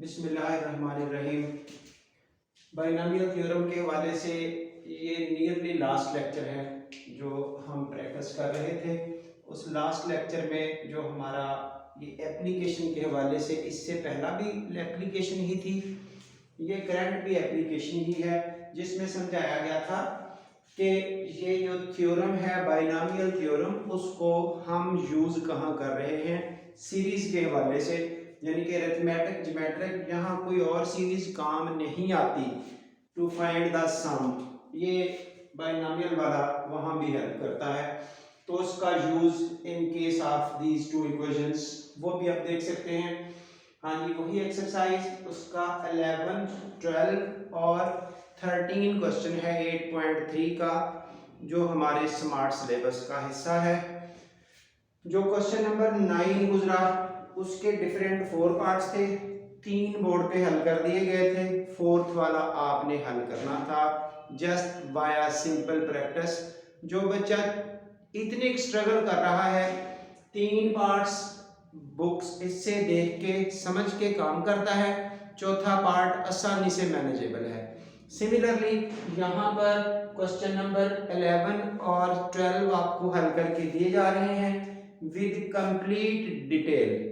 बिस्मिल्लाहिर्रहमानिर्रहीम। Binomial theorem के हवाले से ये नियरली लास्ट लेक्चर है जो हम प्रैक्टिस कर रहे थे। उस लास्ट लेक्चर में जो हमारा ये एप्लीकेशन के हवाले से, इससे पहला भी एप्लीकेशन ही थी, ये करंट भी एप्लीकेशन ही है, जिसमें समझाया गया था कि ये जो थ्योरम है बाइनोमियल थ्योरम, उसको हम यूज़ कहाँ कर रहे हैं, सीरीज़ के हवाले से, यानी कि अरिथमेटिक ज्योमेट्रिक, यहाँ कोई और सीरीज काम नहीं आती टू फाइंड द सम, ये बाइनोमियल वाला वहाँ भी हेल्प करता है। तो उसका use in case of these two equations वो भी आप देख सकते हैं। हाँ जी, वही एक्सरसाइज उसका 11, 12 और 13 क्वेश्चन है 8.3 का, जो हमारे स्मार्ट सिलेबस का हिस्सा है। जो क्वेश्चन नंबर 9 गुजरा उसके डिफरेंट 4 पार्ट्स थे, 3 बोर्ड पे हल कर दिए गए थे, 4th वाला आपने हल करना था जस्ट बाय सिंपल प्रैक्टिस। जो बच्चा इतने स्ट्रगल कर रहा है, 3 पार्ट्स बुक्स इससे देख के समझ के काम करता है, चौथा पार्ट आसानी से मैनेजेबल है। सिमिलरली यहाँ पर क्वेश्चन नंबर 11 और 12 आपको हल करके दिए जा रहे हैं विद कंप्लीट डिटेल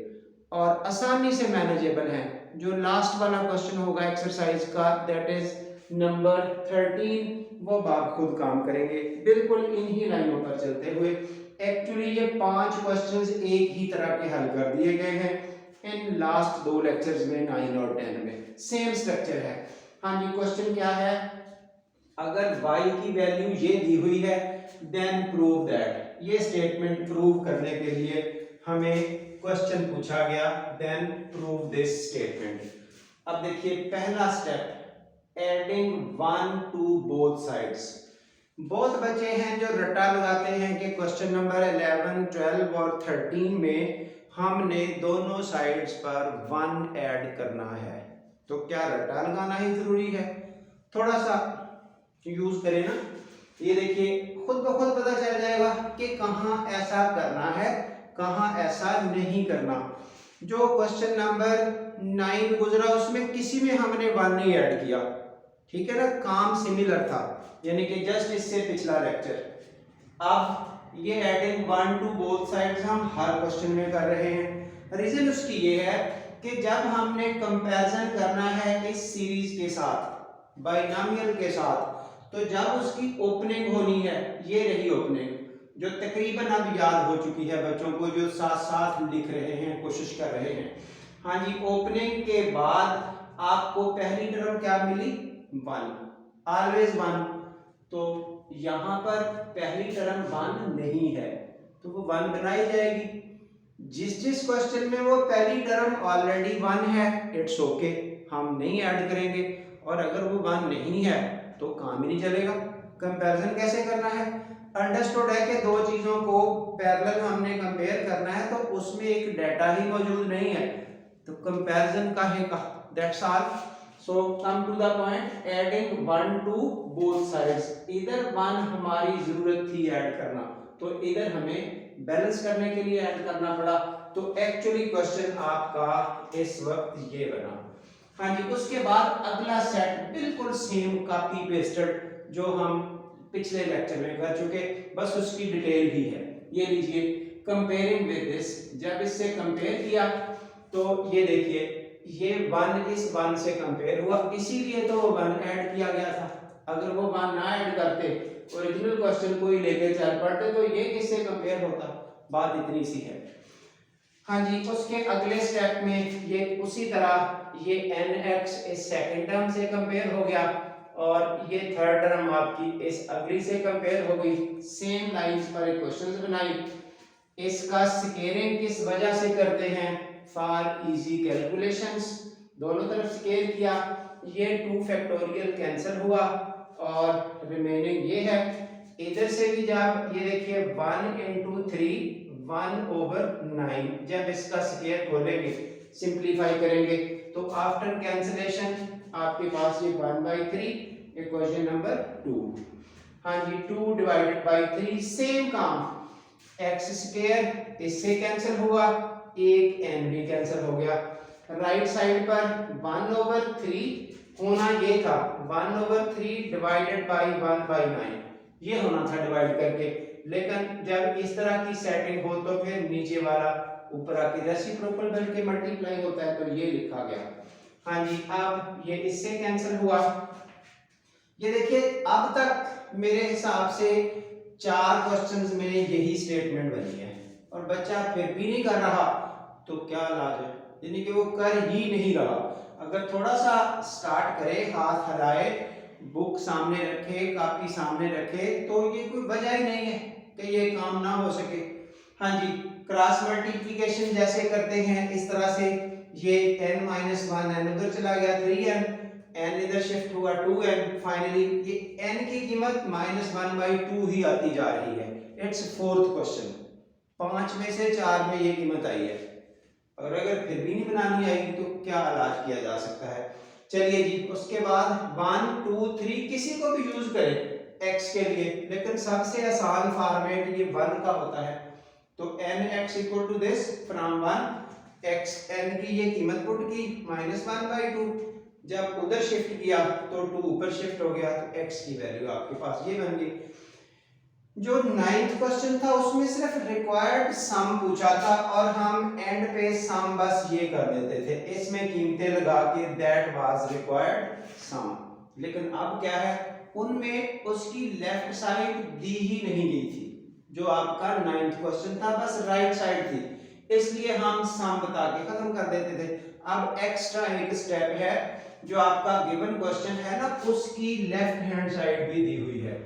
और आसानी से मैनेजेबल है। जो लास्ट वाला क्वेश्चन होगा एक्सरसाइज का, दैट इज नंबर 13, वो आप खुद काम करेंगे बिल्कुल इन्हीं लाइनों पर चलते हुए। एक्चुअली ये 5 क्वेश्चंस एक ही तरह के हल कर दिए गए हैं इन लास्ट 2 लेक्चर्स में, 9 और 10 में सेम स्ट्रक्चर है। हाँ जी, क्वेश्चन क्या है, अगर y की वैल्यू ये दी हुई है देन प्रूव दैट, ये स्टेटमेंट प्रूव करने के लिए हमें क्वेश्चन पूछा गया, देन प्रूव दिस स्टेटमेंट। अब देखिए पहला step, adding 1 to both sides. बहुत बच्चे हैं जो रट्टा लगाते हैं कि क्वेश्चन नंबर 11, 12 और 13 में हमने दोनों साइड्स पर 1 ऐड करना है। तो क्या रट्टा लगाना ही जरूरी है? थोड़ा सा यूज करें ना, ये देखिए खुद ब खुद पता चल जाएगा कि कहाँ ऐसा करना है, कहाँ ऐसा नहीं करना। जो क्वेश्चन नंबर 9 गुजरा उसमें किसी में हमने 1 नहीं ऐड किया, ठीक है ना, काम सिमिलर था, यानी कि जस्ट इससे पिछला लेक्चर। अब ये एडिंग 1 टू बोथ साइड्स हम हर क्वेश्चन में कर रहे हैं। रीजन उसकी ये है कि जब हमने कंपैरिजन करना है इस सीरीज के साथ, बाइनोमियल के साथ, तो जब उसकी ओपनिंग होनी है, ये रही ओपनिंग जो तकरीबन अब याद हो चुकी है बच्चों को, जो साथ साथ लिख रहे हैं, कोशिश कर रहे हैं। हाँ जी, ओपनिंग के बाद आपको पहली टर्म क्या मिली, 1, ऑलवेज 1। तो यहाँ पर पहली टर्म 1 नहीं है तो वो 1 बनाई जाएगी। जिस जिस क्वेश्चन में वो पहली टर्म ऑलरेडी 1 है, इट्स ओके, हम नहीं ऐड करेंगे, और अगर वो 1 नहीं है तो काम ही नहीं चलेगा। कंपैरिजन कैसे करना है, अंडरस्टूड है कि दो चीजों को पैरेलल हमने कंपेयर करना है, तो उसमें एक डाटा ही मौजूद नहीं है, तो कंपैरिजन काहे का, that's all. So come to the point, adding 1 to both sides. इधर 1 हमारी जरूरत थी ऐड करना, तो इधर हमें बैलेंस करने के लिए ऐड करना पड़ा, तो एक्चुअली क्वेश्चन आपका इस वक्त ये बना। हाँ जी, उसके बाद अगला सेट बिल्कुल सेम कॉपी पेस्टेड जो हम पिछले लेक्चर में कर चुके, बस उसकी डिटेल ही है। ये लीजिए, कंपेयरिंग विद दिस, जब इससे कंपेयर किया तो ये देखिए ये 1 इस 1 से कंपेयर हुआ, इसीलिए तो 1 ऐड किया गया था। अगर वो 1 ना ऐड करते, ओरिजिनल क्वेश्चन को ही लेके चल पड़ते, तो ये किससे कंपेयर होता, बात इतनी सी है। हाँ जी, उसके अगले स्टेप में ये उसी तरह ये nx इस सेकंड टर्म से कंपेयर हो गया, और ये थर्ड टर्म आपकी इस अगली से कंपेयर हो गई। सेम लाइंस पर एक क्वेश्चंस बनाई। इसका स्केयरिंग किस वजह से करते हैं, फॉर इजी कैलकुलेशंस, दोनों तरफ स्केयर किया, ये 2 फैक्टोरियल कैंसिल हुआ और रिमेनिंग ये है। इधर से भी जब ये देखिए 1 into 3 1/9, जब इसका स्क्वायर खोलेंगे, सिंपलीफाई करेंगे, तो आफ्टर कैंसिलेशन आपके पास ये 1/3, इक्वेशन नंबर 2। हाँ जी, 2 डिवाइडेड बाई 3, सेम काम, x स्क्वायर इससे कैंसिल हुआ, एक n भी कैंसिल हो गया। राइट साइड पर 1/3 होना ये था, 1/3 डिवाइडेड बाई 1/9 ये होना था डिवाइड करके। लेकिन जब इस तरह की सेटिंग हो तो फिर नीचे वाला ऊपर आके रेसिप्रोकल बन के मल्टीप्लाई होता है, तो ये लिखा गया। हाँ जी, अब ये इससे कैंसिल हुआ। ये देखिए अब तक मेरे हिसाब से 4 क्वेश्चंस में यही स्टेटमेंट बनी है और बच्चा फिर भी नहीं कर रहा, तो क्या इलाज है? यानी कि वो कर ही नहीं रहा। अगर थोड़ा सा स्टार्ट करे, हाथ हिलाए, बुक सामने रखे, कॉपी सामने रखे, तो ये कोई वजह ही नहीं है कि ये काम ना हो सके। हाँ जी, क्रॉस मल्टीप्लिकेशन जैसे करते हैं इस तरह से, ये n-1 n उधर चला गया 3n, n इधर शिफ्ट हुआ 2n, फाइनली ये n की कीमत -1/2 ही आती जा रही है। इट्स फोर्थ क्वेश्चन, 5 में से 4 में ये कीमत आई है। और अगर फिर भी नहीं बनानी आएगी तो क्या इलाज किया जा सकता है? चलिए जी, उसके बाद 1 2 3 किसी को भी यूज करें x के लिए, लेकिन सबसे आसान फॉर्मेट ये 1 का होता है। तो nx equal to this from 1 x, n की ये कीमत पुट की -1/2, जब उधर शिफ्ट किया तो 2 ऊपर शिफ्ट हो गया, तो x की वैल्यू आपके पास ये बन गई। जो 9th क्वेश्चन था उसमें सिर्फ रिक्वायर्ड सम पूछा था और हम एंड पे सम बस ये कर देते थे, इसमें कीमतें लगा के दैट वाज रिक्वायर्ड सम। लेकिन अब क्या है, उनमें उसकी लेफ्ट साइड दी ही नहीं गई थी। जो आपका 9th क्वेश्चन था बस राइट साइड थी, इसलिए हम सम बता के खत्म कर देते थे। अब एक्स्ट्रा एक स्टेप है, जो आपका गिवन क्वेश्चन है ना, उसकी लेफ्ट हैंड साइड भी दी हुई है।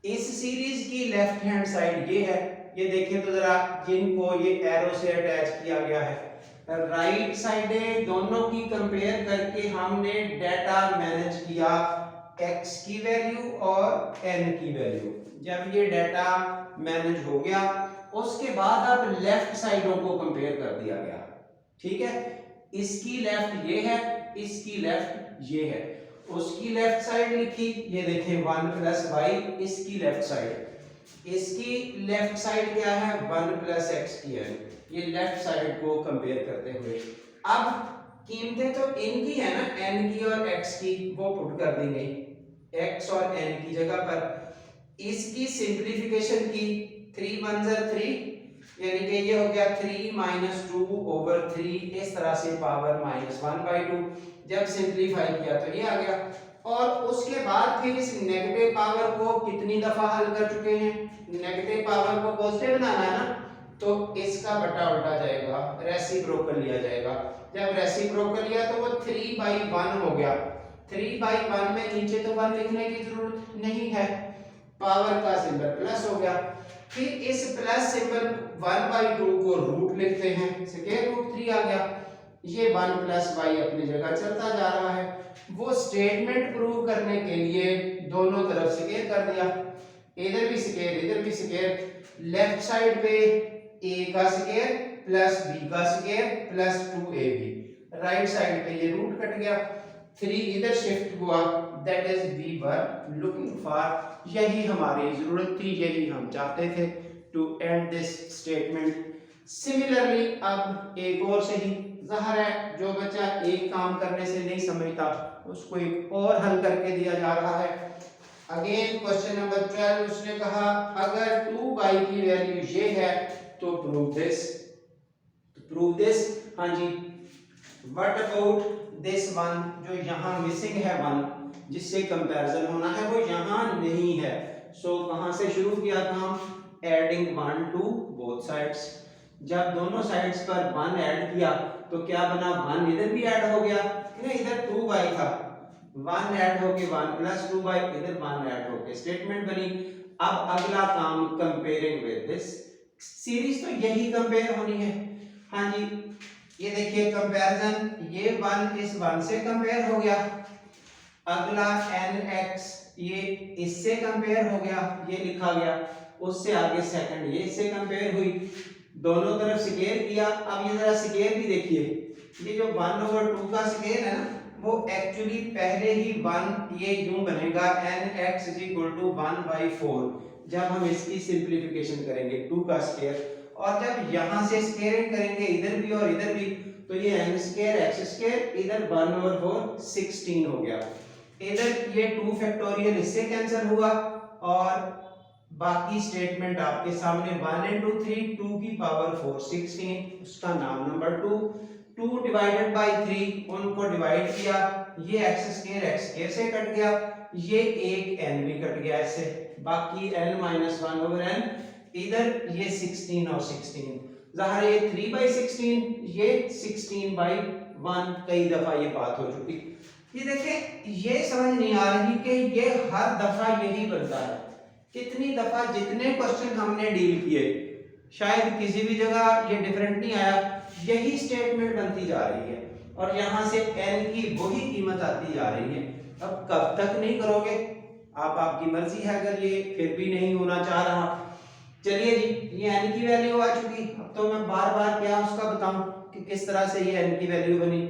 इस सीरीज की लेफ्ट हैंड साइड ये है, ये देखिए तो जरा, जिनको ये एरो से अटैच किया गया है, राइट साइडें दोनों की कंपेयर करके हमने डाटा मैनेज किया x की वैल्यू और n की वैल्यू। जब ये डाटा मैनेज हो गया उसके बाद अब लेफ्ट साइडों को कंपेयर कर दिया गया। ठीक है, इसकी लेफ्ट ये है, इसकी लेफ्ट ये है, उसकी लेफ्ट साइड लिखी, ये देखें 1 + y, इसकी लेफ्ट साइड, इसकी लेफ्ट साइड क्या है 1 + x की है। ये लेफ्ट साइड को कंपेयर करते हुए अब कीमतें तो इनकी है ना, n की और x की, वो पुट कर दी गई x और n की जगह पर। इसकी सिंपलीफिकेशन की, 3 × 1 = 3, यानी कि ये हो गया 3 - 2/3, इस तरह से पावर -1/2। जब सिंपलीफाई किया तो ये आ गया। और उसके बाद फिर इस नेगेटिव पावर को कितनी दफा हल कर चुके हैं, नेगेटिव पावर को पॉजिटिव बनाना है ना, तो इसका बटा उल्टा जाएगा, रेसिप्रोकल लिया जाएगा। जब रेसिप्रोकल लिया तो वो 3/1 हो गया। 3/1 में नीचे तो 1 लिखने की जरूरत नहीं है, पावर का सिंबल प्लस हो गया। फिर इस प्लस सिंबल 1/2 को रूट लिखते हैं, स्क्वायर रूट 3 आ गया। ये 1 + y अपनी जगह चलता जा रहा है। वो स्टेटमेंट प्रूव करने के लिए दोनों तरफ स्क्वायर कर दिया, इधर भी स्क्वायर इधर भी स्क्वायर। लेफ्ट साइड पे a का स्क्वायर प्लस b का square plus 2ab, right side पे ये रूट कट गया, 3 इधर शिफ्ट हुआ, that is we were looking for. यही हमारी जरूरत थी, यही हम चाहते थे, to end this statement. Similarly अब एक और सही, ज़ाहिर है जो बच्चा एक काम करने से नहीं समझता उसको एक और हल करके दिया जा रहा है। अगेन क्वेश्चन नंबर 12, उसने कहा अगर 2y की वैल्यू ये है तो प्रूव दिस। प्रूव दिस, हाँ जी। व्हाट अबाउट दिस वन, जो यहाँ मिसिंग है 1, जिससे कंपैरिजन होना है, वो यहाँ नहीं है। सो कहाँ से शुरू किया काम, एडिंग 1 टू बोथ साइड्स। जब दोनों साइड्स पर 1 ऐड किया तो क्या बना, 1 इधर भी ऐड हो गया, इधर 2y था, 1 ऐड होके 1 + 2y, इधर 1 ऐड होके स्टेटमेंट बनी। अब अगला काम कंपेयरिंग विद दिस सीरीज, तो यही कंपेयर होनी है। हाँ जी, ये देखिए कंपैरिजन, ये 1 इस 1 से कंपेयर हो गया। अगला nx, ये इससे कंपेयर हो गया, ये लिखा गया। उससे आगे सेकंड ये इससे कंपेयर हुई, दोनों तरफ स्क्वायर किया। अब ये जरा स्क्वायर भी देखिए, ये जो 1/2 का स्क्वायर है ना, वो एक्चुअली पहले ही 1 ये यूं बनेगा nx = 1/4। जब हम इसकी सिंपलीफिकेशन करेंगे 2 का स्क्वायर, और जब यहां से स्क्वायरिंग करेंगे इधर भी और इधर भी, तो ये एन स्क्वायर एक्स स्क्वायर, इधर 1/4 16 हो गया। इधर ये 2 फैक्टोरियल इससे कैंसिल हुआ और बाकी स्टेटमेंट आपके सामने 1 into 3 2 की पावर 4 16, उसका नाम नंबर 2 2 डिवाइडेड बाय 3, उनको डिवाइड किया, ये एक्स स्क्वायर से कट गया, ये एक n भी कट गया इससे, बाकी n माइनस 1/n, इधर ये 16 और 16, ज़ाहिर है ये 3/16, ये 16/1, कई दफा ये बात हो चुकी। ये देखें, ये समझ नहीं आ रही कि ये हर दफा यही बनता है। कितनी दफा जितने क्वेश्चन हमने डील किए, शायद किसी भी जगह ये डिफरेंट नहीं आया, यही स्टेटमेंट बनती जा रही है और यहाँ से n की वही कीमत आती जा रही है। अब कब तक नहीं करोगे आप, आपकी मर्जी है, अगर ये फिर भी नहीं होना चाह रहा, चलिए जी ये n की वैल्यू आ चुकी, अब तो मैं बार बार क्या उसका बताऊं कि किस तरह से ये n की वैल्यू बनी।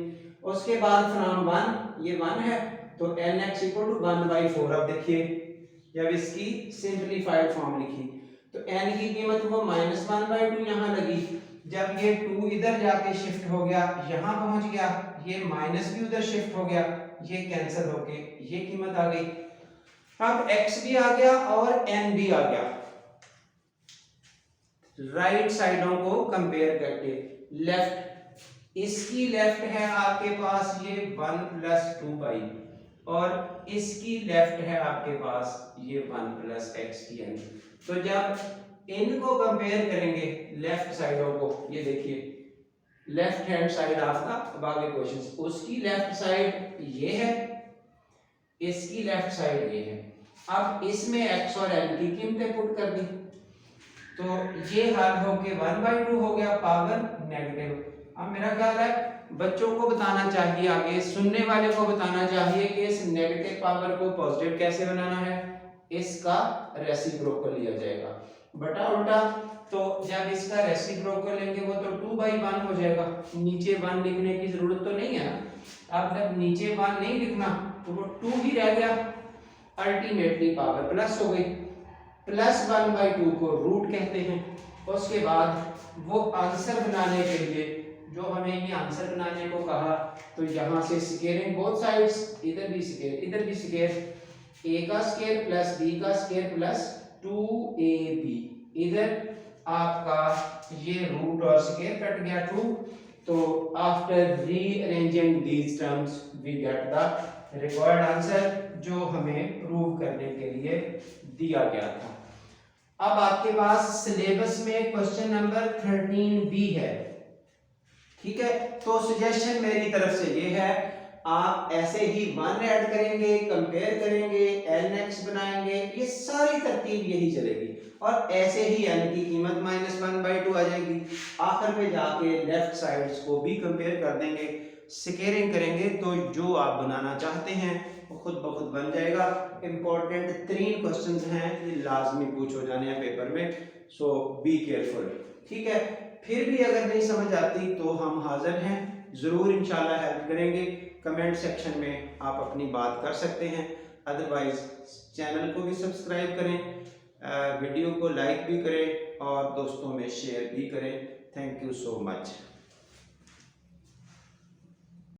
उसके बाद फ्रॉम 1, ये 1 है तो nx इक्वल टू 1/4। अब देखिए जब इसकी सिंपलीफाइड फॉर्म लिखी तो n की कीमत वो -1/2 यहाँ लगी, जब ये 2 इधर जाके शिफ्ट हो गया यहाँ पहुंच गया, ये माइनस भी उधर शिफ्ट हो गया, ये कैंसिल होके ये कीमत आ गई। अब x भी आ गया और n भी आ गया, राइट साइडों को कंपेयर करके, लेफ्ट, इसकी लेफ्ट है आपके पास ये 1 + 2π और इसकी लेफ्ट है आपके पास ये 1 + x की n। तो जब इनको कंपेयर करेंगे लेफ्ट साइडों को, ये देखिए left hand side of the above equations, उसकी लेफ्ट साइड ये है, इसकी लेफ्ट साइड ये है। अब इसमें x और n की कीमतें पुट कर दी तो ये हल होके 1/2 हो गया, पावर नेगेटिव। अब मेरा ख्याल है बच्चों को बताना चाहिए, आगे सुनने वाले को बताना चाहिए कि इस नेगेटिव पावर को पॉजिटिव कैसे बनाना है, इसका रेसिप्रोकल लिया जाएगा, बटा उल्टा। तो जब इसका रेसिप्रोकल लेंगे वो तो 2/1 हो जाएगा, नीचे 1 लिखने की जरूरत तो नहीं है ना। अब जब नीचे 1 नहीं लिखना तो वो 2 ही रह गया, अल्टीमेटली पावर प्लस हो गई, +1/2 को रूट कहते हैं। उसके बाद वो आंसर बनाने के लिए जो हमें ये आंसर बनाने को कहा, तो यहाँ से स्क्वायरिंग बोथ साइड्स, इधर भी स्क्वायर इधर भी स्क्वायर, a का स्क्वायर प्लस b का स्क्वायर प्लस 2ab, इधर आपका ये रूट और स्क्वायर कट गया 2। तो after rearranging these terms we get the required answer जो हमें प्रूव करने के लिए दिया गया था। अब आपके पास सिलेबस में क्वेश्चन नंबर 13b है, ठीक है। तो सजेशन मेरी तरफ से ये है, आप ऐसे ही 1 ऐड करेंगे, कंपेयर करेंगे, nx बनाएंगे, ये सारी तरतीब यही चलेगी और ऐसे ही n की कीमत -1/2 आ जाएगी। आखिर में जाके लेफ्ट साइड्स को भी कंपेयर कर देंगे, स्क्वायरिंग करेंगे तो जो आप बनाना चाहते हैं वो खुद ब खुद बन जाएगा। इंपॉर्टेंट 3 क्वेश्चंस हैं, ये लाजमी पूछ हो जाने हैं पेपर में, सो बी केयरफुल, ठीक है। फिर भी अगर नहीं समझ आती तो हम हाजिर हैं, ज़रूर इंशाल्लाह हेल्प करेंगे। कमेंट सेक्शन में आप अपनी बात कर सकते हैं, अदरवाइज चैनल को भी सब्सक्राइब करें, वीडियो को लाइक भी करें और दोस्तों में शेयर भी करें। Thank you so much.